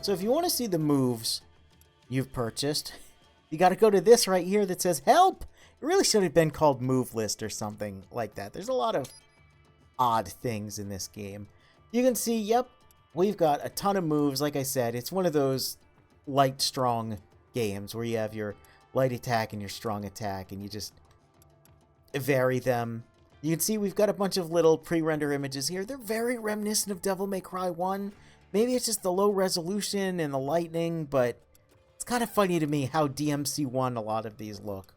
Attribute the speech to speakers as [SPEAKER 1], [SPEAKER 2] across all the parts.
[SPEAKER 1] So if you want to see the moves you've purchased, you got to go to this right here that says help. It really should have been called move list or something like that. There's a lot of odd things in this game. You can see, yep, we've got a ton of moves. Like I said, it's one of those light strong games where you have your light attack and your strong attack and you just vary them. You can see we've got a bunch of little pre-render images here. They're very reminiscent of Devil May Cry 1. Maybe it's just the low resolution and the lightning, but it's kind of funny to me how DMC1 a lot of these look.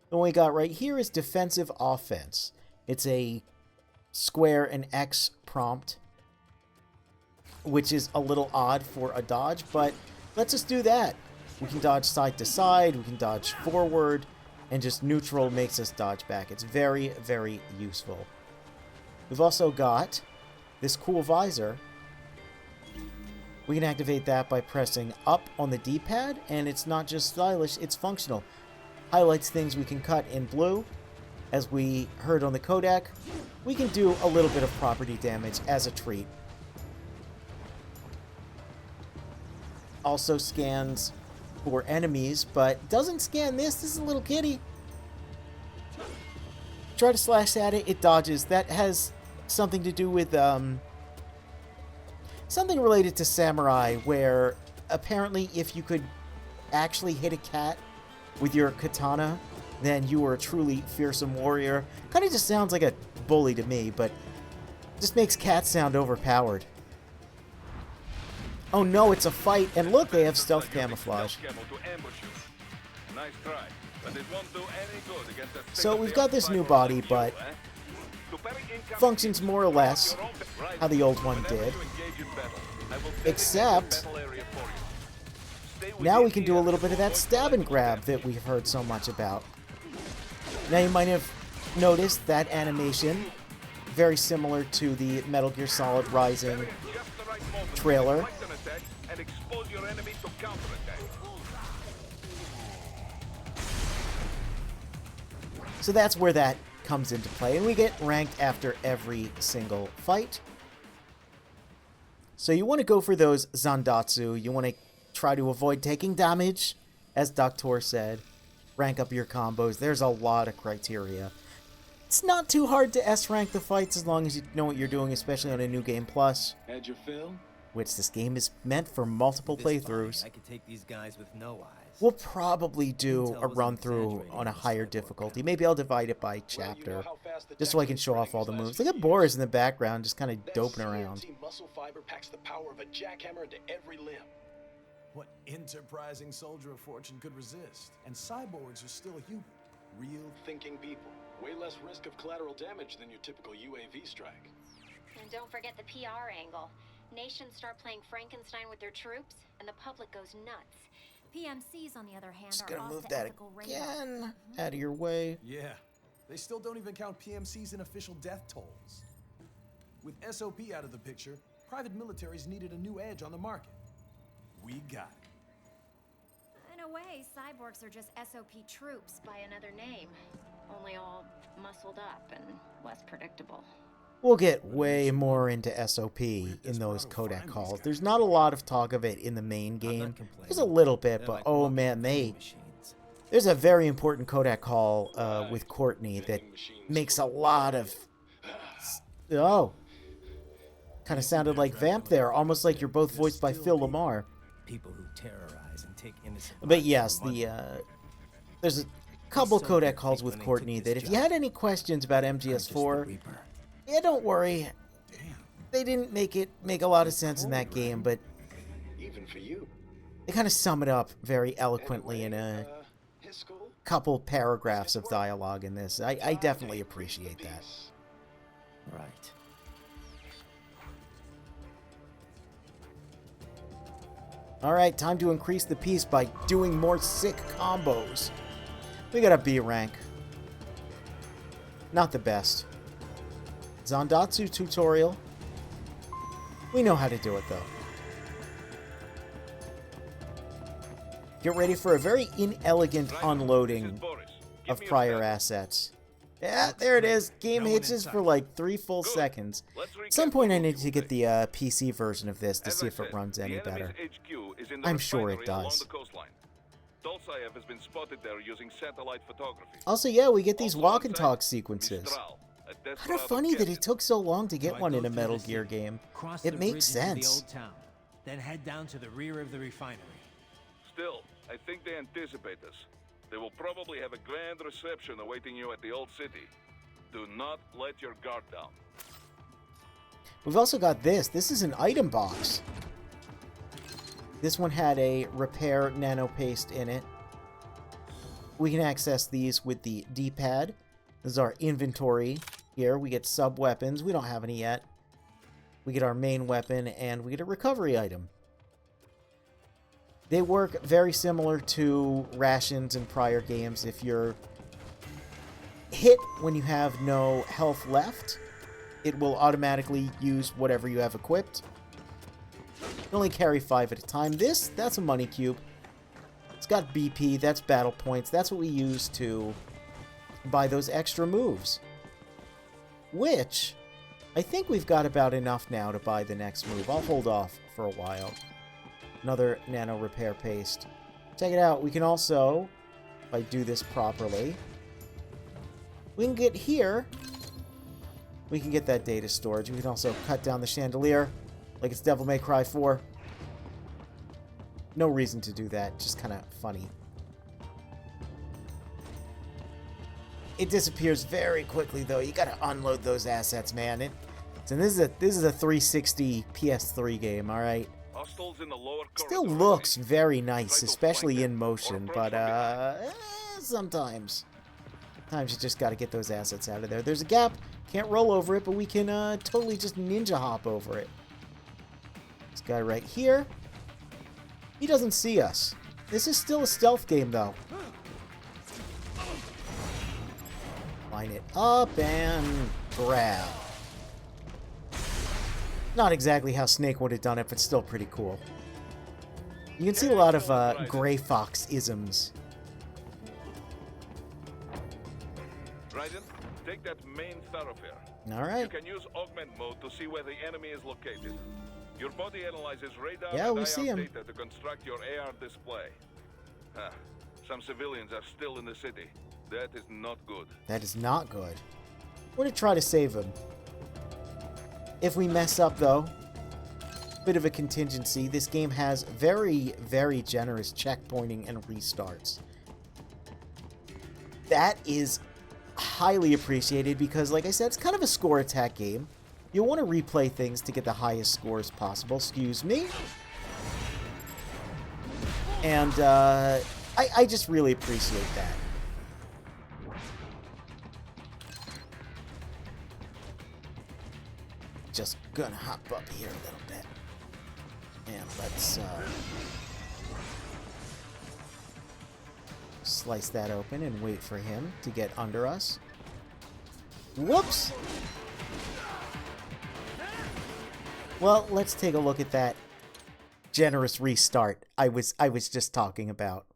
[SPEAKER 1] The one we got right here is defensive offense. It's a square and X prompt, which is a little odd for a dodge, but let's just do that. We can dodge side to side, we can dodge forward, and just neutral makes us dodge back. It's very, very useful. We've also got this cool visor. We can activate that by pressing up on the D-pad, and it's not just stylish, it's functional. Highlights things we can cut in blue. As we heard on the codec, we can do a little bit of property damage as a treat. Also scans for enemies, but doesn't scan this. This is a little kitty. Try to slash at it, it dodges. That has something to do with something related to samurai, where apparently if you could actually hit a cat with your katana, then you were a truly fearsome warrior. Kind of just sounds like a bully to me, but just makes cats sound overpowered. Oh no, it's a fight, and look, they have stealth camouflage. So we've got this new body, but functions more or less how the old one did, except now we can do a little bit of that stab and grab that we've heard so much about. Now you might have noticed that animation, very similar to the Metal Gear Solid Rising trailer. So that's where that comes into play, and we get ranked after every single fight. So you want to go for those Zandatsu, you want to try to avoid taking damage, as Doctor said. Rank up your combos. There's a lot of criteria. It's not too hard to S-rank the fights as long as you know what you're doing, especially on a New Game Plus.
[SPEAKER 2] Had your fill?
[SPEAKER 1] Which this game is meant for multiple playthroughs.
[SPEAKER 3] I could take these guys with no eyes.
[SPEAKER 1] We'll probably do a run-through on a higher difficulty. Maybe I'll divide it by chapter, just so I can show off all the moves. Look at Boris in the background, just kind of doping around.
[SPEAKER 2] Muscle fiber packs the power of a jackhammer into every limb.
[SPEAKER 4] What enterprising soldier of fortune could resist? And cyborgs are still human. Real
[SPEAKER 2] Thinking people. Way less risk of collateral damage than your typical UAV strike.
[SPEAKER 5] And don't forget the PR angle. Nations start playing Frankenstein with their troops, and the public goes nuts. PMCs, on the other hand,
[SPEAKER 1] Just
[SPEAKER 5] are
[SPEAKER 1] gonna
[SPEAKER 5] off
[SPEAKER 1] move
[SPEAKER 5] the
[SPEAKER 1] that
[SPEAKER 5] ethical radar.
[SPEAKER 1] again out of your way.
[SPEAKER 4] Yeah. They still don't even count PMCs in official death tolls. With SOP out of the picture, private militaries needed a new edge on the market. We got it.
[SPEAKER 5] In a way, cyborgs are just SOP troops by another name, only all muscled up and less predictable.
[SPEAKER 1] We'll get way more into SOP in those codec calls. There's not a lot of talk of it in the main game. There's a little bit, but oh man, there's a very important codec call with Courtney that makes a lot of... Oh. Kind of sounded like Vamp there, almost like you're both voiced by Phil Lamar.
[SPEAKER 3] People who terrorize and take innocent
[SPEAKER 1] But yes, there's a couple codec calls with Courtney that if you had any questions about MGS4, yeah, don't worry. They didn't make a lot of sense in that game, but
[SPEAKER 2] Even for you.
[SPEAKER 1] they kind of sum it up very eloquently in a
[SPEAKER 2] His school?
[SPEAKER 1] couple paragraphs of dialogue in this. I definitely appreciate that.
[SPEAKER 3] Right.
[SPEAKER 1] Alright, time to increase the piece by doing more sick combos. We got a B rank. Not the best. Zandatsu tutorial. We know how to do it though. Get ready for a very inelegant unloading of prior assets. Yeah,
[SPEAKER 4] Looks
[SPEAKER 1] there it
[SPEAKER 4] clear.
[SPEAKER 1] is. Game
[SPEAKER 4] No one in
[SPEAKER 1] hitches
[SPEAKER 4] sight.
[SPEAKER 1] for like 3 full
[SPEAKER 6] Good.
[SPEAKER 1] seconds.
[SPEAKER 6] Let's
[SPEAKER 1] At some
[SPEAKER 6] recap
[SPEAKER 1] point, I
[SPEAKER 6] what
[SPEAKER 1] need
[SPEAKER 6] you
[SPEAKER 1] to get
[SPEAKER 6] think.
[SPEAKER 1] the PC version of this to
[SPEAKER 6] As
[SPEAKER 1] see
[SPEAKER 6] I
[SPEAKER 1] if it
[SPEAKER 6] said,
[SPEAKER 1] runs any
[SPEAKER 6] the
[SPEAKER 1] better.
[SPEAKER 6] enemy's HQ is in the
[SPEAKER 1] I'm sure it
[SPEAKER 6] refinery along
[SPEAKER 1] does.
[SPEAKER 6] the coastline. Dolzaev has been spotted there using satellite photography.
[SPEAKER 1] Also, yeah, we get these
[SPEAKER 6] Also
[SPEAKER 1] walk
[SPEAKER 6] on
[SPEAKER 1] and
[SPEAKER 6] site,
[SPEAKER 1] talk sequences.
[SPEAKER 6] Mistral, a
[SPEAKER 1] Kind of
[SPEAKER 6] desperado
[SPEAKER 1] funny that it
[SPEAKER 6] captain.
[SPEAKER 1] took so long to get
[SPEAKER 3] So I
[SPEAKER 1] one
[SPEAKER 3] go
[SPEAKER 1] in a
[SPEAKER 3] through
[SPEAKER 1] Metal
[SPEAKER 3] the
[SPEAKER 1] Gear
[SPEAKER 3] city,
[SPEAKER 1] game.
[SPEAKER 3] cross
[SPEAKER 1] It
[SPEAKER 3] the
[SPEAKER 1] makes
[SPEAKER 3] bridge into the
[SPEAKER 1] sense.
[SPEAKER 3] old town, then head down to the rear of the refinery.
[SPEAKER 6] Still, I think they anticipate us. They will probably have a grand reception awaiting you at the old city. Do not let your guard down.
[SPEAKER 1] We've also got this. This is an item box. This one had a repair nano paste in it. We can access these with the D-pad. This is our inventory here. We get sub-weapons. We don't have any yet. We get our main weapon, and we get a recovery item. They work very similar to rations in prior games. If you're hit when you have no health left, it will automatically use whatever you have equipped. You only carry 5 at a time. That's a money cube. It's got BP, that's battle points. That's what we use to buy those extra moves. Which, I think we've got about enough now to buy the next move. I'll hold off for a while. Another nano repair paste. Check it out. We can also, if I do this properly, we can get here. We can get that data storage. We can also cut down the chandelier like it's Devil May Cry 4. No reason to do that. Just kind of funny. It disappears very quickly, though. You gotta unload those assets, man. And this is a 360 PS3 game, all right.
[SPEAKER 6] Hostiles in the lower
[SPEAKER 1] Still
[SPEAKER 6] corridor.
[SPEAKER 1] looks very nice,
[SPEAKER 6] Try to
[SPEAKER 1] especially
[SPEAKER 6] flank
[SPEAKER 1] in
[SPEAKER 6] them or
[SPEAKER 1] motion,
[SPEAKER 6] approach
[SPEAKER 1] but
[SPEAKER 6] from
[SPEAKER 1] sometimes you just gotta get those assets out of there. There's a gap. Can't roll over it, but we can totally just ninja hop over it. This guy right here. He doesn't see us. This is still a stealth game, though. Line it up and grab. Not exactly how Snake would have done it, but still pretty cool. You can see a lot of Gray Fox isms.
[SPEAKER 6] Raiden, take that main thoroughfare.
[SPEAKER 1] All
[SPEAKER 6] You
[SPEAKER 1] right.
[SPEAKER 6] can use augment mode to see where the enemy is located. Your body analyzes radar
[SPEAKER 1] Yeah,
[SPEAKER 6] and
[SPEAKER 1] we
[SPEAKER 6] IR
[SPEAKER 1] see him.
[SPEAKER 6] data to construct your AR display. Some civilians are still in the city. That is not good.
[SPEAKER 1] That is not good. We're going to try to save him. If we mess up, though, bit of a contingency. This game has very, very generous checkpointing and restarts. That is highly appreciated because, like I said, it's kind of a score attack game. You'll want to replay things to get the highest scores possible. Excuse me. And I just really appreciate that. Just gonna hop up here a little bit. And let's slice that open and wait for him to get under us. Whoops! Well, let's take a look at that generous restart I was just talking about.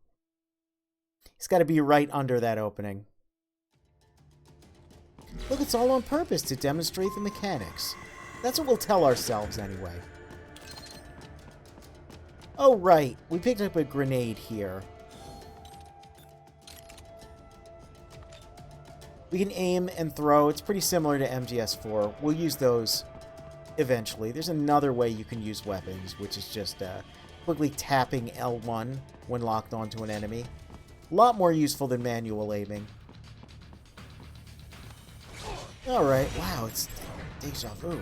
[SPEAKER 1] He's got to be right under that opening. Look, it's all on purpose to demonstrate the mechanics. That's what we'll tell ourselves anyway. Oh, right. We picked up a grenade here. We can aim and throw. It's pretty similar to MGS4. We'll use those eventually. There's another way you can use weapons, which is just quickly tapping L1 when locked onto an enemy. A lot more useful than manual aiming. Alright, wow, it's deja vu.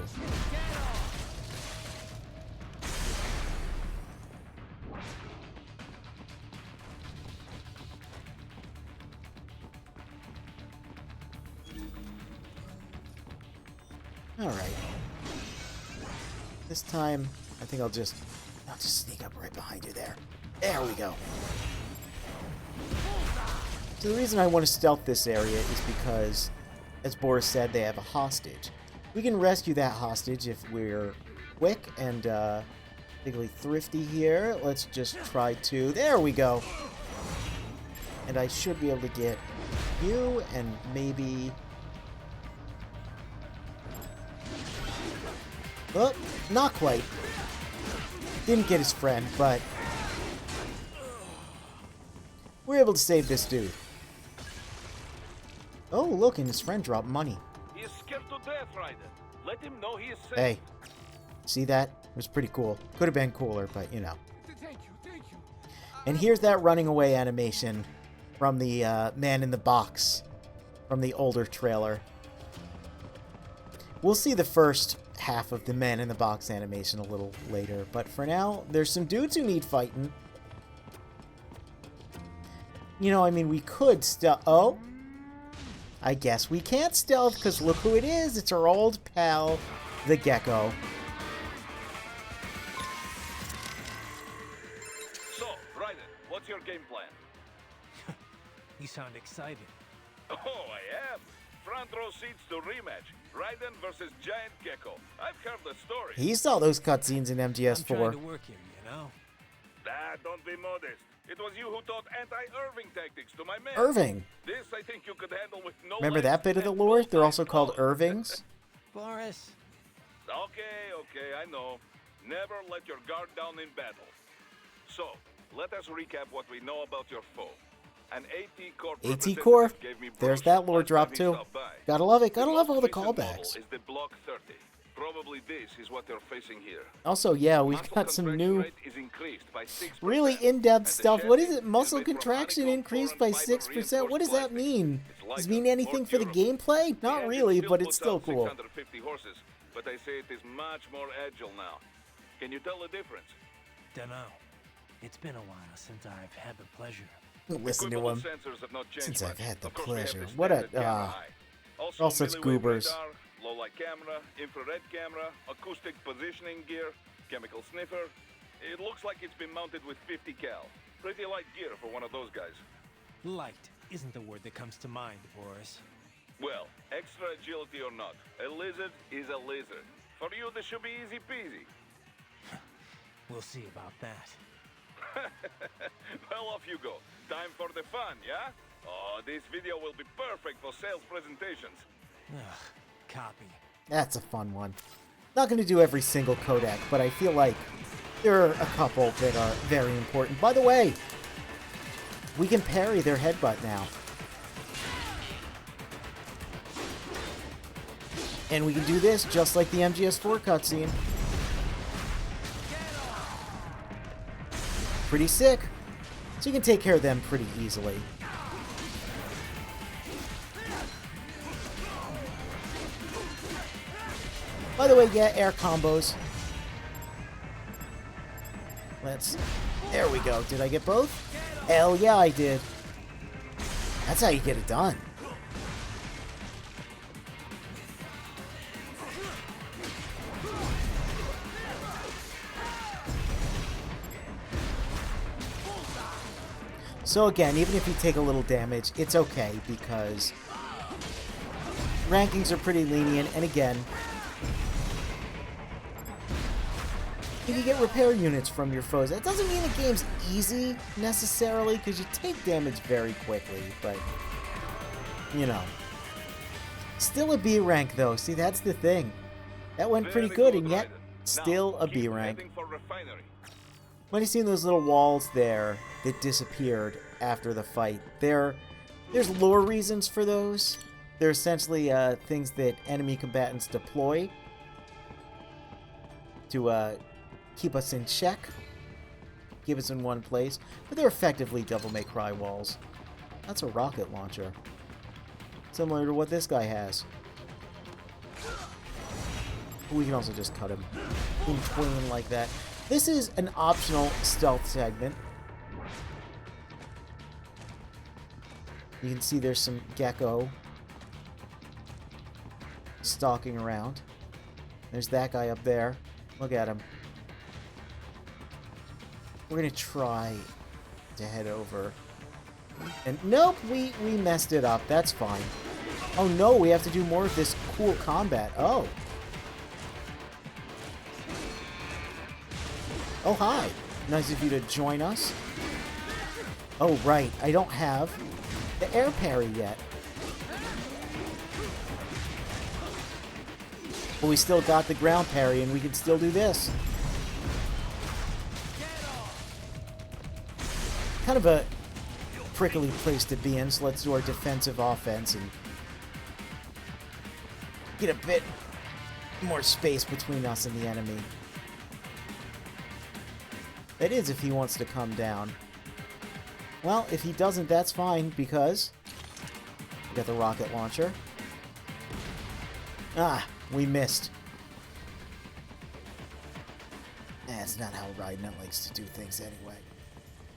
[SPEAKER 1] Alright. This time, I think I'll just sneak up right behind you there. There we go. So the reason I want to stealth this area is because, as Boris said, they have a hostage. We can rescue that hostage if we're quick and particularly thrifty here. Let's just try to... There we go! And I should be able to get you and maybe Oh, not quite. Didn't get his friend, but we're able to save this dude. Oh, look, and his friend dropped money.
[SPEAKER 6] He is scared to death, Ryder. Let him know he is safe.
[SPEAKER 1] Hey, see that? It was pretty cool. Could have been cooler, but you know.
[SPEAKER 4] Thank you.
[SPEAKER 1] And here's that running away animation from the man in the box from the older trailer. We'll see the first half of the man in the box animation a little later, but for now, there's some dudes who need fighting. You know, I mean, we could stealth. Oh, I guess we can't stealth because look who it is. It's our old pal, the Gecko.
[SPEAKER 6] So, Ryder, what's your game plan?
[SPEAKER 3] You sound excited.
[SPEAKER 6] Oh, I am. Front row seats to rematch. Raiden versus Giant Gecko. I've heard the story.
[SPEAKER 1] He saw those cutscenes in
[SPEAKER 3] I'm trying
[SPEAKER 1] MGS4.
[SPEAKER 3] to work here, you know?
[SPEAKER 6] Don't be modest. It was you who taught anti-Irving tactics to my men.
[SPEAKER 1] Irving.
[SPEAKER 6] This I think you could handle with no
[SPEAKER 1] Remember
[SPEAKER 6] less
[SPEAKER 1] that bit of the
[SPEAKER 6] than
[SPEAKER 1] lore? They're
[SPEAKER 6] full-time
[SPEAKER 1] also called
[SPEAKER 6] knowledge.
[SPEAKER 1] Irvings.
[SPEAKER 3] Boris,
[SPEAKER 6] Okay, I know. Never let your guard down in battle. So, let us recap what we know about your foe. An AT Corp
[SPEAKER 1] AT Corp.
[SPEAKER 6] representative gave me
[SPEAKER 1] There's
[SPEAKER 6] brochure
[SPEAKER 1] that lore
[SPEAKER 6] last
[SPEAKER 1] drop
[SPEAKER 6] time he
[SPEAKER 1] too.
[SPEAKER 6] stopped by.
[SPEAKER 1] Gotta love it. Gotta
[SPEAKER 6] The
[SPEAKER 1] love all the
[SPEAKER 6] most recent
[SPEAKER 1] callbacks.
[SPEAKER 6] model is the Block 30. Probably this is what they're facing here.
[SPEAKER 1] Also, yeah, we've
[SPEAKER 6] Muscle
[SPEAKER 1] got some
[SPEAKER 6] contraction
[SPEAKER 1] new,
[SPEAKER 6] rate is increased by 6%,
[SPEAKER 1] really in-depth
[SPEAKER 6] and the
[SPEAKER 1] stuff. What is
[SPEAKER 6] chassis
[SPEAKER 1] it? Muscle
[SPEAKER 6] made from
[SPEAKER 1] contraction
[SPEAKER 6] honeycomb
[SPEAKER 1] increased
[SPEAKER 6] core
[SPEAKER 1] by
[SPEAKER 6] and fiber
[SPEAKER 1] 6%. What does that
[SPEAKER 6] reinforced
[SPEAKER 1] mean?
[SPEAKER 6] plastic.
[SPEAKER 1] Does
[SPEAKER 6] It's
[SPEAKER 1] it mean
[SPEAKER 6] lighter,
[SPEAKER 1] anything
[SPEAKER 6] more
[SPEAKER 1] for the
[SPEAKER 6] durable.
[SPEAKER 1] gameplay?
[SPEAKER 6] The
[SPEAKER 1] Not
[SPEAKER 6] engine
[SPEAKER 1] really,
[SPEAKER 6] still
[SPEAKER 1] but it's
[SPEAKER 6] puts
[SPEAKER 1] still
[SPEAKER 6] out
[SPEAKER 1] cool.
[SPEAKER 6] 650 horses, but I say it is much more agile now. Can you tell the difference?
[SPEAKER 3] dunno. It's been a while since I've had the pleasure.
[SPEAKER 1] Listen to
[SPEAKER 6] Equipment
[SPEAKER 1] him.
[SPEAKER 6] sensors have not changed
[SPEAKER 1] Since I've
[SPEAKER 6] much.
[SPEAKER 1] had the
[SPEAKER 6] Of course, we have
[SPEAKER 1] pleasure.
[SPEAKER 6] the
[SPEAKER 1] What a,
[SPEAKER 6] standard camera eye. Also,
[SPEAKER 1] all such
[SPEAKER 6] milliwave
[SPEAKER 1] goobers.
[SPEAKER 6] radar, low light camera, infrared camera, acoustic positioning gear, chemical sniffer. It looks like it's been mounted with 50 cal. Pretty light gear for one of those guys.
[SPEAKER 3] Light isn't the word that comes to mind, Boris.
[SPEAKER 6] Well, extra agility or not, a lizard is a lizard. For you, this should be easy peasy.
[SPEAKER 3] We'll see about that.
[SPEAKER 6] Well, off you go. Time for the fun, yeah? Oh, this video will be perfect for sales presentations.
[SPEAKER 3] Ugh, copy.
[SPEAKER 1] That's a fun one. Not going to do every single codec, but I feel like there are a couple that are very important. By the way, we can parry their headbutt now. And we can do this just like the MGS4 cutscene. Pretty sick. So you can take care of them pretty easily. By the way, yeah, air combos. There we go. Did I get both? Hell yeah, I did. That's how you get it done. So again, even if you take a little damage, it's okay because rankings are pretty lenient, and again, you can get repair units from your foes. That doesn't mean the game's easy, necessarily, because you take damage very quickly, but, you know. Still a B rank, though. See, that's the thing. That went pretty good, and yet, still a B rank. Might have seen those little walls there that disappeared after the fight. There's lore reasons for those. They're essentially things that enemy combatants deploy to keep us in check, keep us in one place, but they're effectively Devil May Cry walls. That's a rocket launcher, similar to what this guy has. We can also just cut him in twain like that. This is an optional stealth segment. You can see there's some Gecko stalking around. There's that guy up there. Look at him. We're gonna try to head over. And nope, we messed it up. That's fine. Oh no, we have to do more of this cool combat. Oh. Oh, hi. Nice of you to join us. Oh, right. I don't have the air parry yet. But we still got the ground parry, and we can still do this. Kind of a prickly place to be in, so let's do our defensive offense and get a bit more space between us and the enemy. That is if he wants to come down. Well, if he doesn't, that's fine, because we got the rocket launcher. Ah, we missed. That's not how Raiden likes to do things anyway.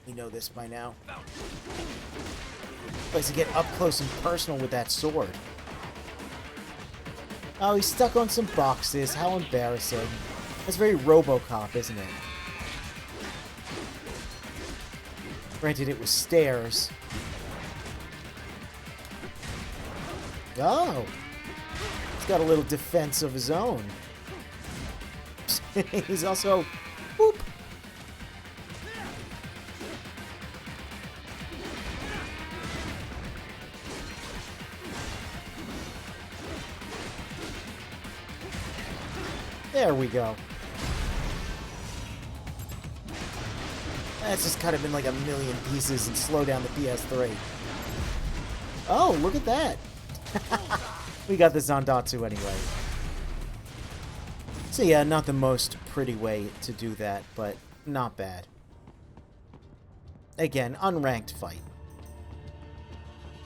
[SPEAKER 1] We know this by now. Likes to get up close and personal with that sword. Oh, he's stuck on some boxes. How embarrassing. That's very RoboCop, isn't it? Granted, it was stairs. Oh! He's got a little defense of his own. He's also... Whoop! There we go. That's just cut him in like a million pieces and slow down the PS3. Oh, look at that. We got the Zandatsu anyway. So yeah, not the most pretty way to do that, but not bad. Again, unranked fight.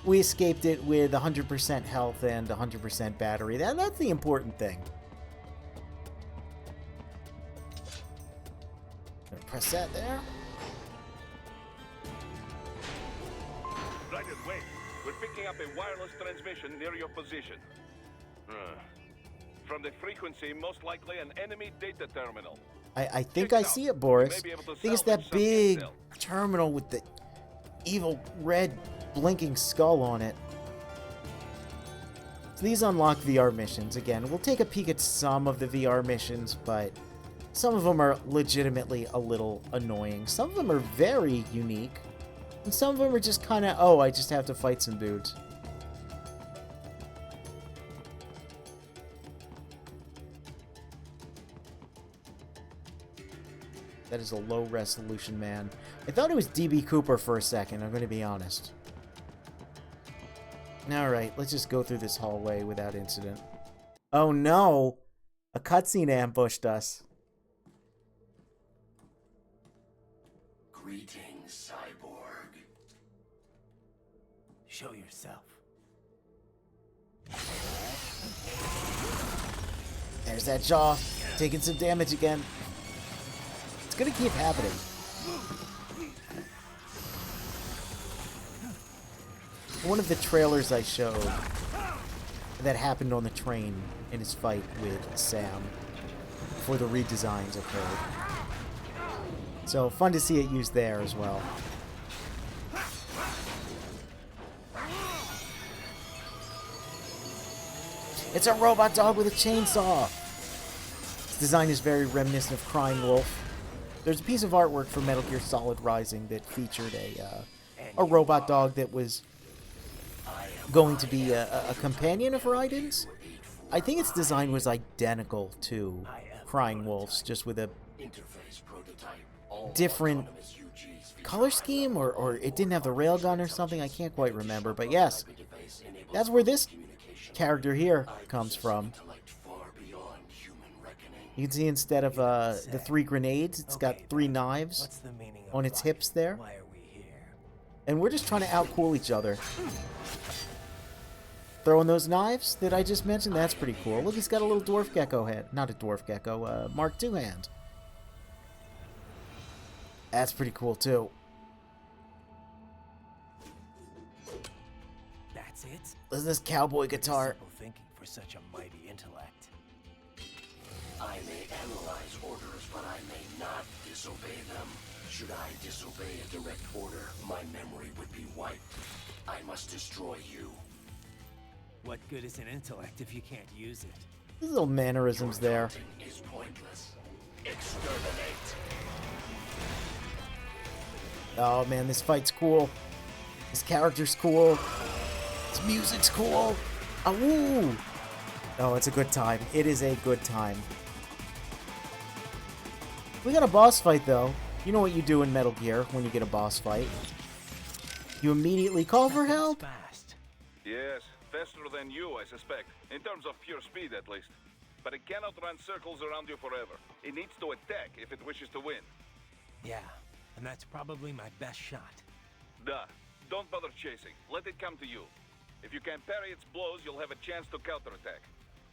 [SPEAKER 1] We escaped it with 100% health and 100% battery. That's the important thing. Gonna press that there.
[SPEAKER 6] Raiden, wait. We're picking up a wireless transmission near your position. From the frequency, most likely an enemy data terminal.
[SPEAKER 1] I think I see it, Boris. I think it's that big terminal with the evil red blinking skull on it. So these unlock VR missions. Again, we'll take a peek at some of the VR missions, but some of them are legitimately a little annoying. Some of them are very unique. And some of them are just kind of, oh, I just have to fight some dudes. That is a low resolution, man. I thought it was DB Cooper for a second, I'm going to be honest. Alright, let's just go through this hallway without incident. Oh no! A cutscene ambushed us.
[SPEAKER 7] Greetings, cyborg.
[SPEAKER 3] Show yourself.
[SPEAKER 1] There's that jaw, taking some damage again. It's gonna keep happening. One of the trailers I showed that happened on the train in his fight with Sam before the redesigns occurred. So fun to see it used there as well. It's a robot dog with a chainsaw! Its design is very reminiscent of Crying Wolf. There's a piece of artwork for Metal Gear Solid Rising that featured a robot dog that was going to be a companion of Raiden's. I think its design was identical to Crying Wolf's, just with a different color scheme, or it didn't have the railgun or something. I can't quite remember, but yes, that's where this character here comes from. You can see instead of the 3 grenades, it's got 3 knives on its hips there.
[SPEAKER 3] Why are we here?
[SPEAKER 1] And we're just trying to outcool each other. Throwing those knives that I just mentioned, that's pretty cool. Look, he's got a little dwarf gecko hand. Not a dwarf gecko, Mark II hand. That's pretty cool, too.
[SPEAKER 3] That's it?
[SPEAKER 1] Listen to this cowboy guitar.
[SPEAKER 3] Simple thinking for such a mighty intellect.
[SPEAKER 7] I may analyze orders, but I may not disobey them. Should I disobey a direct order, my memory would be wiped. I must destroy you.
[SPEAKER 3] What good is an intellect if you can't use it?
[SPEAKER 1] These little mannerisms there.
[SPEAKER 7] Taunting is pointless. Exterminate.
[SPEAKER 1] Oh man, this fight's cool. This character's cool. This music's cool. Ah, woo! Oh, it's a good time. It is a good time. We got a boss fight, though. You know what you do in Metal Gear when you get a boss fight. You immediately call for help.
[SPEAKER 3] Fast.
[SPEAKER 6] Yes, faster than you, I suspect. In terms of pure speed, at least. But it cannot run circles around you forever. It needs to attack if it wishes to win.
[SPEAKER 3] Yeah, and that's probably my best shot.
[SPEAKER 6] Duh. Don't bother chasing. Let it come to you. If you can parry its blows, you'll have a chance to counterattack.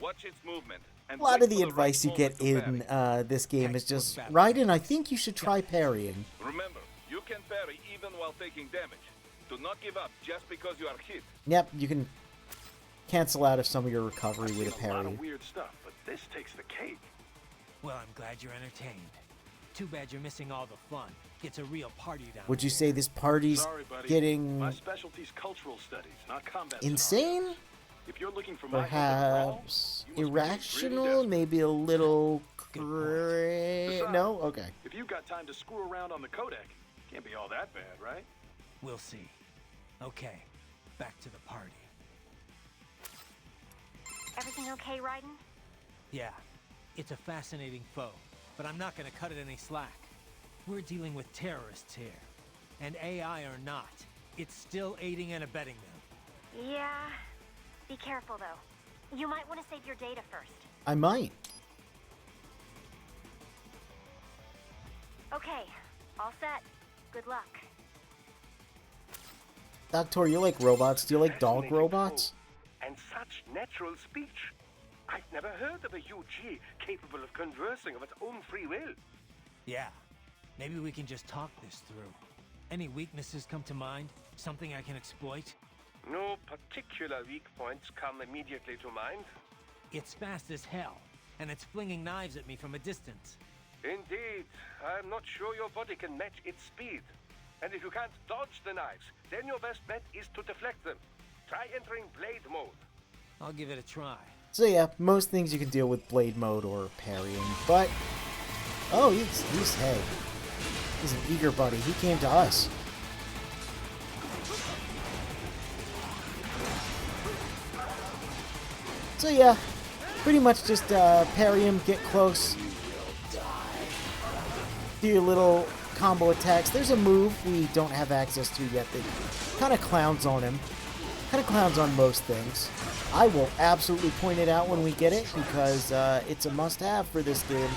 [SPEAKER 6] Watch its movement. And
[SPEAKER 1] A lot
[SPEAKER 6] wait
[SPEAKER 1] of the
[SPEAKER 6] for right
[SPEAKER 1] advice you
[SPEAKER 6] moment
[SPEAKER 1] get
[SPEAKER 6] to
[SPEAKER 1] in
[SPEAKER 6] parry.
[SPEAKER 1] this game is just,
[SPEAKER 3] Textbook battle.
[SPEAKER 1] Raiden, I think you should try parrying.
[SPEAKER 6] Remember, you can parry even while taking damage. Do not give up just because you are hit.
[SPEAKER 1] Yep, you can cancel out of some of your recovery
[SPEAKER 2] I've
[SPEAKER 1] with a
[SPEAKER 2] seen a lot
[SPEAKER 1] parry.
[SPEAKER 2] of weird stuff, but this takes the cake.
[SPEAKER 3] Well, I'm glad you're entertained. Too bad you're missing all the fun. It's a real party down
[SPEAKER 1] Would you
[SPEAKER 3] here.
[SPEAKER 1] say this party's
[SPEAKER 2] Sorry, buddy.
[SPEAKER 1] getting
[SPEAKER 2] My specialty's cultural studies, not combat
[SPEAKER 1] insane?
[SPEAKER 2] scenarios. If you're looking for my help at all,
[SPEAKER 1] Perhaps
[SPEAKER 2] you must be
[SPEAKER 1] irrational?
[SPEAKER 2] really desperate.
[SPEAKER 1] Maybe a little
[SPEAKER 2] Besides,
[SPEAKER 1] no? Okay.
[SPEAKER 2] If you've got time to screw around on the codec, can't be all that bad, right?
[SPEAKER 3] We'll see. Okay, back to the party.
[SPEAKER 5] Everything okay, Raiden?
[SPEAKER 3] Yeah, it's a fascinating foe, but I'm not gonna cut it any slack. We're dealing with terrorists here. And AI or not, it's still aiding and abetting them.
[SPEAKER 5] Yeah. Be careful, though. You might want to save your data first.
[SPEAKER 1] I might.
[SPEAKER 5] Okay. All set. Good luck.
[SPEAKER 1] Doctor, you like robots? Do you like dog
[SPEAKER 7] Fascinating
[SPEAKER 1] robots?
[SPEAKER 7] foe, and such natural speech. I've never heard of a UG capable of conversing of its own free will.
[SPEAKER 3] Yeah, maybe we can just talk this through. Any weaknesses come to mind? Something I can exploit?
[SPEAKER 7] No particular weak points come immediately to mind.
[SPEAKER 3] It's fast as hell, and it's flinging knives at me from a distance.
[SPEAKER 7] Indeed, I'm not sure your body can match its speed. And if you can't dodge the knives, then your best bet is to deflect them. Try entering blade mode.
[SPEAKER 3] I'll give it a try.
[SPEAKER 1] So yeah, most things you can deal with blade mode or parrying, but oh, he's hey, he's an eager buddy. He came to us. So yeah, pretty much just parry him, get close, do your little combo attacks. There's a move we don't have access to yet that kind of clowns on him. Kind of clowns on most things. I will absolutely point it out when we get it because it's a must-have for this game.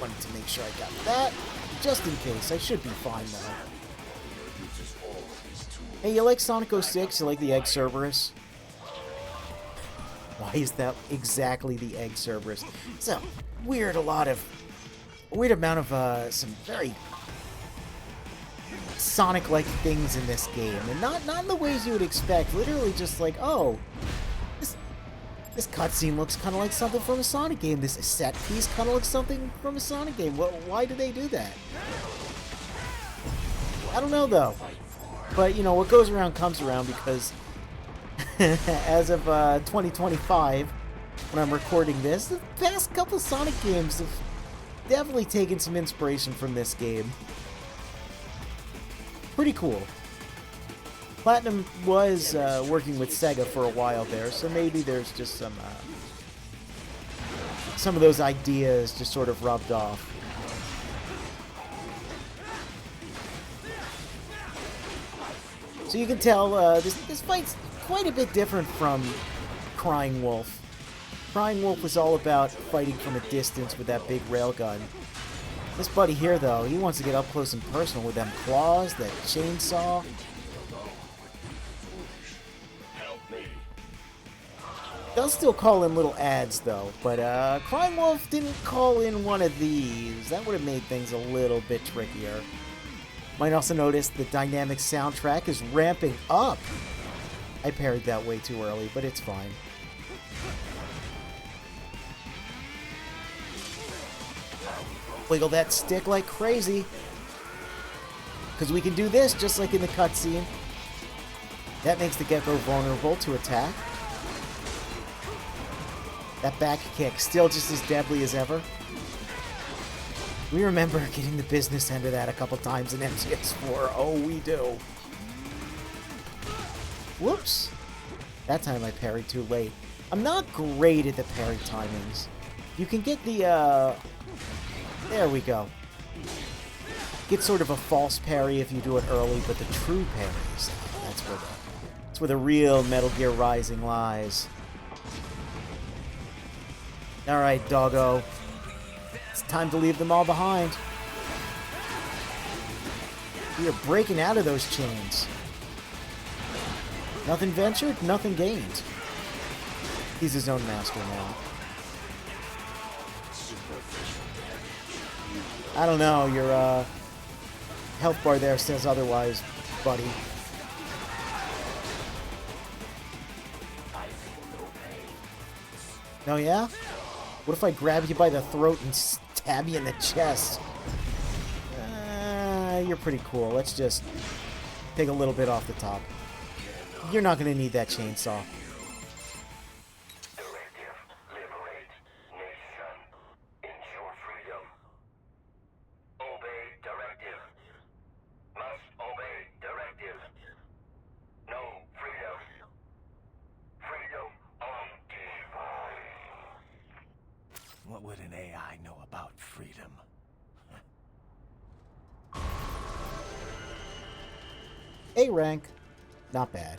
[SPEAKER 1] Wanted to make sure I got that, just in case. I should be fine though. Hey, you like Sonic 06? You like the Egg Cerberus? Why is that exactly the Egg Cerberus? It's a weird amount of some very Sonic-like things in this game, and not in the ways you would expect. Literally, just like, oh, this cutscene looks kind of like something from a Sonic game. This set piece kind of looks something from a Sonic game. Why do they do that? I don't know though. But you know, what goes around comes around because as of 2025, when I'm recording this, the past couple of Sonic games have definitely taken some inspiration from this game. Pretty cool. Platinum was working with Sega for a while there, so maybe there's just some of those ideas just sort of rubbed off. So you can tell this fight's quite a bit different from Crying Wolf. Crying Wolf was all about fighting from a distance with that big railgun. This buddy here, though, he wants to get up close and personal with them claws, that chainsaw. They'll still call in little ads, though, but Crying Wolf didn't call in one of these. That would have made things a little bit trickier. Might also notice the dynamic soundtrack is ramping up. I parried that way too early, but it's fine. Wiggle that stick like crazy. Because we can do this just like in the cutscene. That makes the gecko vulnerable to attack. That back kick, still just as deadly as ever. We remember getting the business end of that a couple times in MGS4. Oh, we do. Whoops. That time I parried too late. I'm not great at the parry timings. You can get the, there we go. Get sort of a false parry if you do it early, but the true parries, that's where the real Metal Gear Rising lies. Alright, doggo. It's time to leave them all behind. We are breaking out of those chains. Nothing ventured, nothing gained. He's his own master now. I don't know, your health bar there says otherwise, buddy. Oh yeah? What if I grab you by the throat and stab you in the chest? You're pretty cool. Let's just take a little bit off the top. You're not going to need that chainsaw.
[SPEAKER 7] Directive, liberate nation. Ensure freedom. Obey directive. Must obey directive. No freedom. Freedom on device.
[SPEAKER 3] What would an AI know about freedom?
[SPEAKER 1] A rank. Not bad.